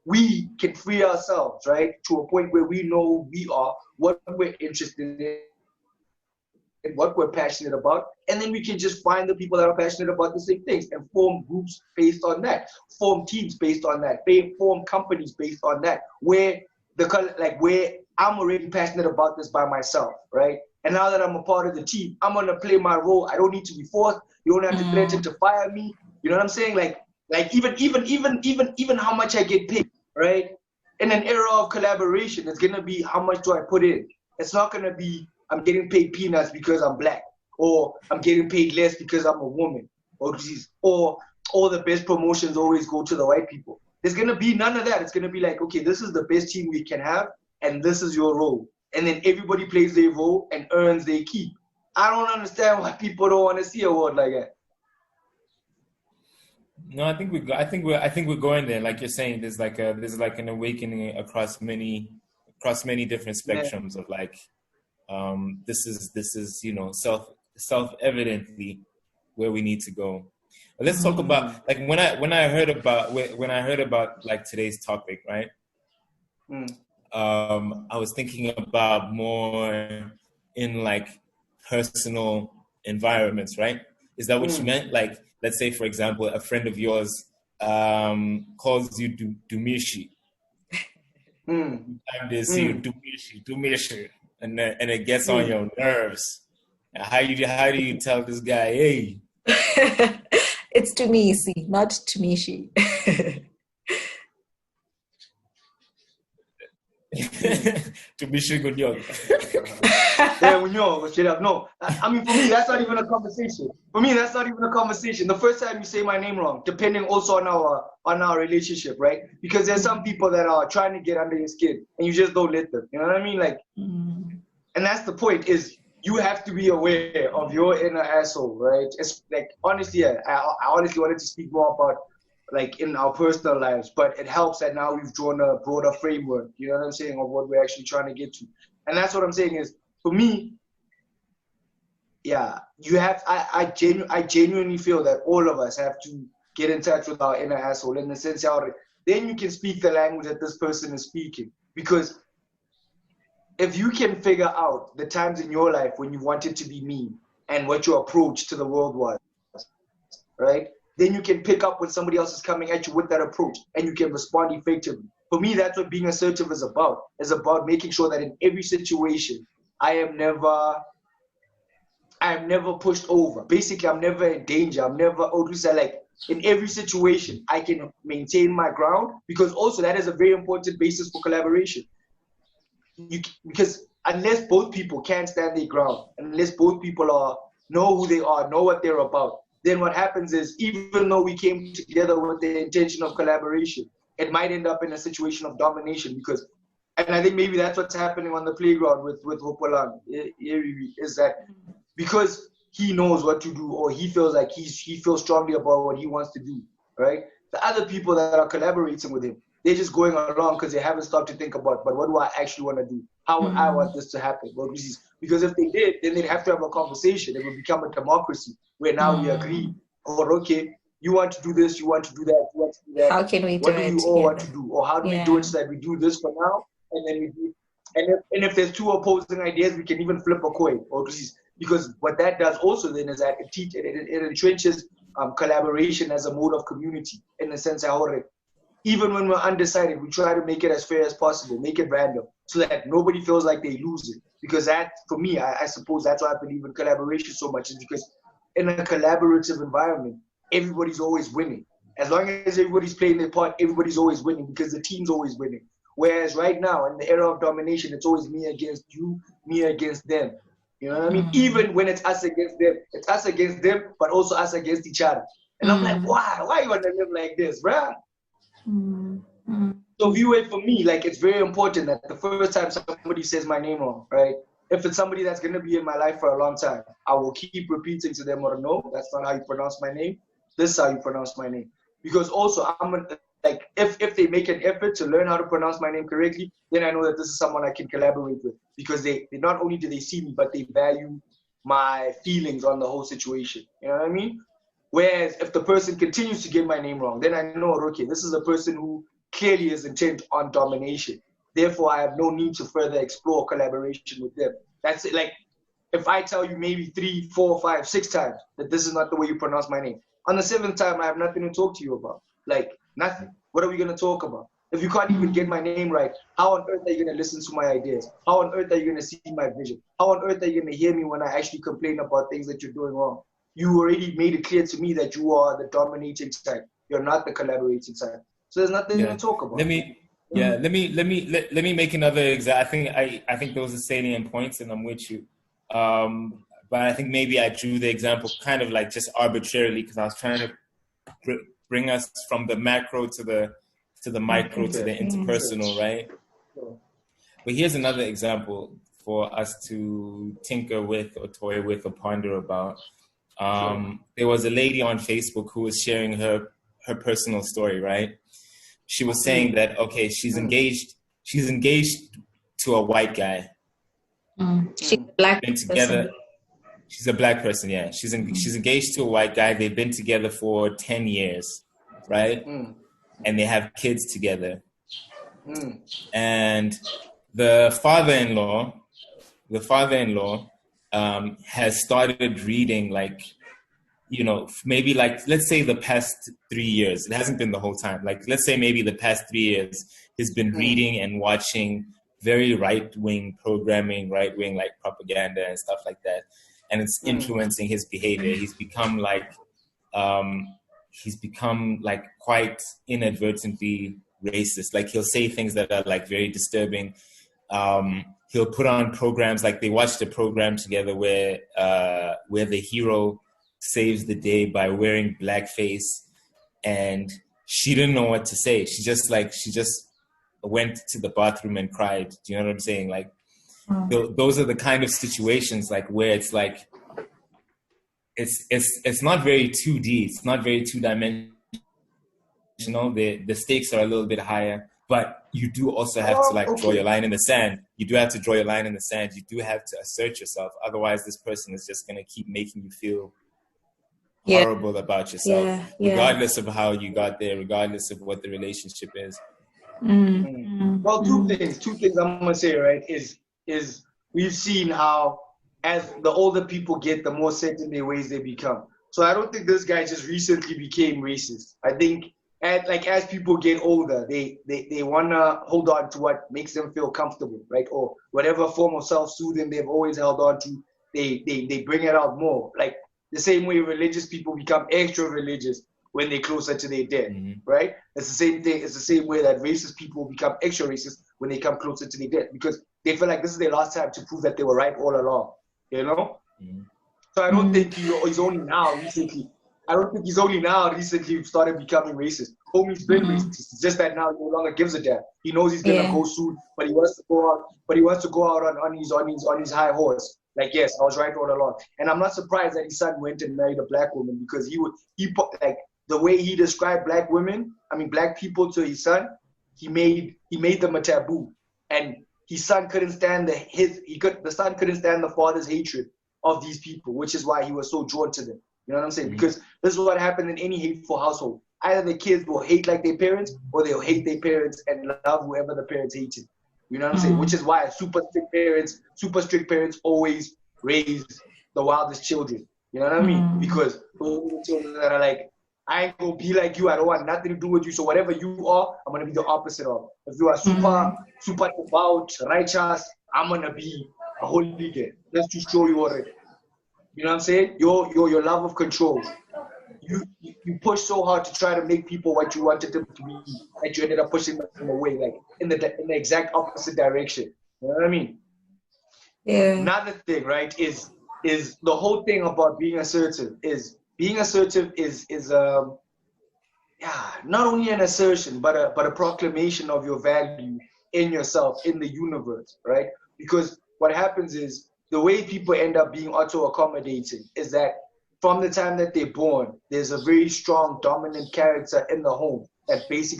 we can free ourselves, right, to a point where we know who we are, what we're interested in, and what we're passionate about, and then we can just find the people that are passionate about the same things and form groups based on that, form teams based on that, form companies based on that, where where I'm already passionate about this by myself, right? And now that I'm a part of the team, I'm gonna play my role. I don't need to be forced. You don't have to threaten to fire me. You know what I'm saying? Like even how much I get paid, right? In an era of collaboration, it's gonna be how much do I put in. It's not gonna be I'm getting paid peanuts because I'm black, or I'm getting paid less because I'm a woman, or all the best promotions always go to the white people. There's gonna be none of that. It's gonna be like, okay, this is the best team we can have, and this is your role. And then everybody plays their role and earns their keep. I don't understand why people don't want to see a world like that. No, I think we're going there. Like you're saying, there's like an awakening across many different spectrums of like, this is self-evidently where we need to go. But let's talk about like when I heard about like today's topic, right? I was thinking about more in like personal environments, right? Is that what you meant? Like, let's say, for example, a friend of yours calls you Dumishi. Time they see you Dumishi, and it gets on your nerves. How do you tell this guy, hey? It's Tumisi, not Tumishi. Tumishi Gunyong. No, I mean, for me, that's not even a conversation. The first time you say my name wrong, depending also on our relationship, right? Because there's some people that are trying to get under your skin, and you just don't let them. You know what I mean? Like, and that's the point. Is you have to be aware of your inner asshole, right? It's like, honestly, I honestly wanted to speak more about like in our personal lives, but it helps that now we've drawn a broader framework, you know what I'm saying, of what we're actually trying to get to. And that's what I'm saying is, for me, I genuinely feel that all of us have to get in touch with our inner asshole, in the sense how then you can speak the language that this person is speaking. Because if you can figure out the times in your life when you wanted to be mean and what your approach to the world was, right? Then you can pick up when somebody else is coming at you with that approach, and you can respond effectively. For me, that's what being assertive is about. It's about making sure that in every situation, I am never pushed over. Basically, I'm never in danger. In every situation, I can maintain my ground, because also that is a very important basis for collaboration. Because unless both people can stand their ground, unless both people know who they are, know what they're about, then what happens is, even though we came together with the intention of collaboration, it might end up in a situation of domination. And I think maybe that's what's happening on the playground with Hopolang, is that because he knows what to do, or he feels like he feels strongly about what he wants to do, right? The other people that are collaborating with him, they're just going along because they haven't stopped to think about, but what do I actually want to do? How would I want this to happen? Because if they did, then they'd have to have a conversation. It would become a democracy where now we agree, or okay, you want to do this, you want to do that, you want to do that. How can we do it? What do you all want to do? Or how do we do it so that we do this for now, and then we do. And if there's two opposing ideas, we can even flip a coin. Because what that does also then is that it entrenches collaboration as a mode of community, in the sense that even when we're undecided, we try to make it as fair as possible, make it random, so that nobody feels like they lose it. Because that, for me, I suppose that's why I believe in collaboration so much, is because in a collaborative environment, everybody's always winning. As long as everybody's playing their part, everybody's always winning, because the team's always winning. Whereas right now, in the era of domination, it's always me against you, me against them. You know what I mean? Even when it's us against them, but also us against each other. And I'm like, why you want to live like this, bruh? So view it for me, like, it's very important that the first time somebody says my name wrong, right? If it's somebody that's going to be in my life for a long time, I will keep repeating to them, or no, that's not how you pronounce my name. This is how you pronounce my name. Because also, if they make an effort to learn how to pronounce my name correctly, then I know that this is someone I can collaborate with. Because they not only do they see me, but they value my feelings on the whole situation. You know what I mean? Whereas if the person continues to get my name wrong, then I know, okay, this is a person who clearly is intent on domination. Therefore, I have no need to further explore collaboration with them. That's it. Like, if I tell you maybe 3, 4, 5, 6 times that this is not the way you pronounce my name, on the 7th time, I have nothing to talk to you about. Like, nothing. What are we going to talk about? If you can't even get my name right, how on earth are you going to listen to my ideas? How on earth are you going to see my vision? How on earth are you going to hear me when I actually complain about things that you're doing wrong? You already made it clear to me that you are the dominating side. You're not the collaborating side. So there's nothing to talk about. Let me make another example. I think those are salient points, and I'm with you. But I think maybe I drew the example kind of like just arbitrarily because I was trying to bring us from the macro to the micro to the interpersonal, right? But here's another example for us to tinker with or toy with or ponder about. There was a lady on Facebook who was sharing her personal story, right? She was saying that, okay, she's engaged to a white guy. She's a black been together. person. She's a black person, yeah. She's engaged to a white guy. They've been together for 10 years, right? And they have kids together. And the father-in-law has started reading, like, you know, maybe like, let's say the past 3 years. It hasn't been the whole time. Like, let's say maybe the past 3 years, he's been reading and watching very right-wing programming, right-wing like propaganda and stuff like that. And it's influencing his behavior. He's become like quite inadvertently racist. Like, he'll say things that are like very disturbing. He'll put on programs, like they watched a program together where the hero saves the day by wearing blackface, and she didn't know what to say. She just went to the bathroom and cried. Do you know what I'm saying? Like, those are the kind of situations like where it's like it's not very 2D. It's not very two-dimensional. The stakes are a little bit higher, but you do also have to like draw your line in the sand. You do have to draw your line in the sand. You do have to assert yourself. Otherwise, this person is just going to keep making you feel horrible about yourself, regardless of how you got there, regardless of what the relationship is. Well, two things I'm gonna say, right, is we've seen how as the older people get, the more set in their ways they become. So I don't think this guy just recently became racist. I think as people get older, they wanna hold on to what makes them feel comfortable, right? Or whatever form of self-soothing they've always held on to, they bring it out more. Like the same way religious people become extra religious when they're closer to their death, right? It's the same thing. It's the same way that racist people become extra racist when they come closer to their death, because they feel like this is their last time to prove that they were right all along, you know? So I don't think he's only now recently. I don't think he's only now recently started becoming racist. Homie's been racist. It's just that now he no longer gives a damn. He knows he's gonna go soon, but he wants to go out. But he wants to go out on his high horse. Like, yes, I was right all along. And I'm not surprised that his son went and married a black woman, because he put like the way he described black people to his son, he made them a taboo, and his son couldn't stand the son couldn't stand the father's hatred of these people, which is why he was so drawn to them. You know what I'm saying? Because this is what happened in any hateful household. Either the kids will hate like their parents, or they'll hate their parents and love whoever the parents hated. You know what I'm saying? Which is why super strict parents always raise the wildest children. You know what I mean? Because those are the children that are like, I ain't gonna be like you. I don't want nothing to do with you. So whatever you are, I'm gonna be the opposite of. If you are super devout, righteous, I'm gonna be a holy guy. Just to show you already. You know what I'm saying? Your love of control. You push so hard to try to make people what you wanted them to be, that you ended up pushing them away, like in the exact opposite direction. You know what I mean? Yeah. Another thing, right, is the whole thing about being assertive is not only an assertion but a proclamation of your value in yourself, in the universe, right? Because what happens is the way people end up being auto-accommodating is that from the time that they're born, there's a very strong dominant character in the home that basically